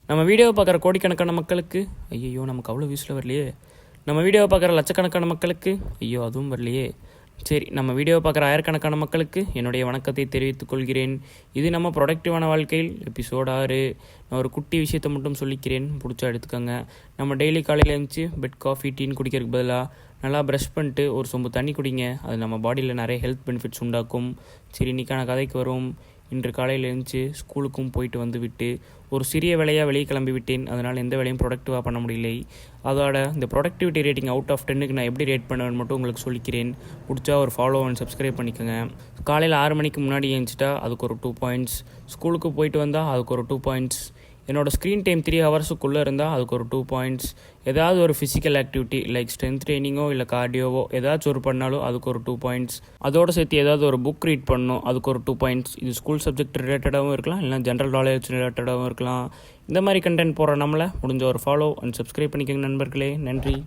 நம்ம வீடியோவை பார்க்குற கோடிக்கணக்கான மக்களுக்கு ஐயோ நமக்கு அவ்வளோ வியூஸில் வரலையே. நம்ம வீடியோவை பார்க்குற லட்சக்கணக்கான மக்களுக்கு ஐயோ அதுவும் வரலையே. சரி, நம்ம வீடியோவை பார்க்குற ஆயிரக்கணக்கான மக்களுக்கு என்னுடைய வணக்கத்தை தெரிவித்துக் கொள்கிறேன். இது நம்ம ப்ரொடக்டிவான வாழ்க்கையில் எபிசோட் 6. நான் ஒரு குட்டி விஷயத்தை மட்டும் சொல்லிக்கிறேன், பிடிச்சா எடுத்துக்கோங்க. நம்ம டெய்லி காலையில் எழுந்துச்சு பெட் காஃபி டீன்னு குடிக்கிறதுக்கு பதிலாக நல்லா ப்ரஷ் பண்ணிட்டு ஒரு சொம்பு தண்ணி குடிங்க. அது நம்ம பாடியில் நிறைய ஹெல்த் பெனிஃபிட்ஸ் உண்டாக்கும். சரி, இன்றைக்கான கதைக்கு வரும். இன்று காலையில் எழுந்துச்சு ஸ்கூலுக்கும் போயிட்டு வந்து விட்டு ஒரு சிறிய வேலையாக வெளியே கிளம்பி விட்டேன். அதனால் எந்த வேலையும் ப்ரொடக்டிவாக பண்ண முடியலை. அதோட இந்த ப்ரொடக்டிவிட்டி ரேட்டிங் அவுட் ஆஃப் 10க்கு நான் எப்படி ரேட் பண்ணுவேன்னு மட்டும் உங்களுக்கு சொல்லிக்கிறேன். பிடிச்சா ஒரு ஃபாலோ அண்ட் சப்ஸ்கிரைப் பண்ணிக்கோங்க. காலையில் 6 மணிக்கு முன்னாடி எழுந்துச்சிட்டா அதுக்கு ஒரு 2 பாயிண்ட்ஸ், ஸ்கூலுக்கு போயிட்டு வந்தால் அதுக்கு ஒரு 2 பாயிண்ட்ஸ், என்னோடய ஸ்க்ரீன் டைம் 3 ஹவர்ஸுக்குள்ளே இருந்தால் அதுக்கு ஒரு 2 பாயிண்ட்ஸ், ஏதாவது ஒரு ஃபிசிக்கல் ஆக்டிவிட்டி லைக் ஸ்ட்ரென்த் ட்ரைனிங்கோ இல்லை கார்டியோவோ ஏதாச்சும் ஒரு பண்ணாலும் அதுக்கு ஒரு 2 பாயிண்ட்ஸ், அதோடு சேர்த்து ஏதாவது ஒரு புக் ரீட் பண்ணணும் அதுக்கு ஒரு 2 பாயிண்ட்ஸ். இது ஸ்கூல் சப்ஜெக்ட் ரிலேட்டடாகவும் இருக்கலாம், இல்லை ஜென்ரல் நாலேஜ் ரிலேட்டடாகவும் இருக்கலாம். இந்த மாதிரி கண்டென்ட் போகிற நம்மளை முடிஞ்ச ஒரு ஃபாலோ அண்ட் சப்ஸ்கிரைப் பண்ணிக்கோங்க நண்பர்களே. நன்றி.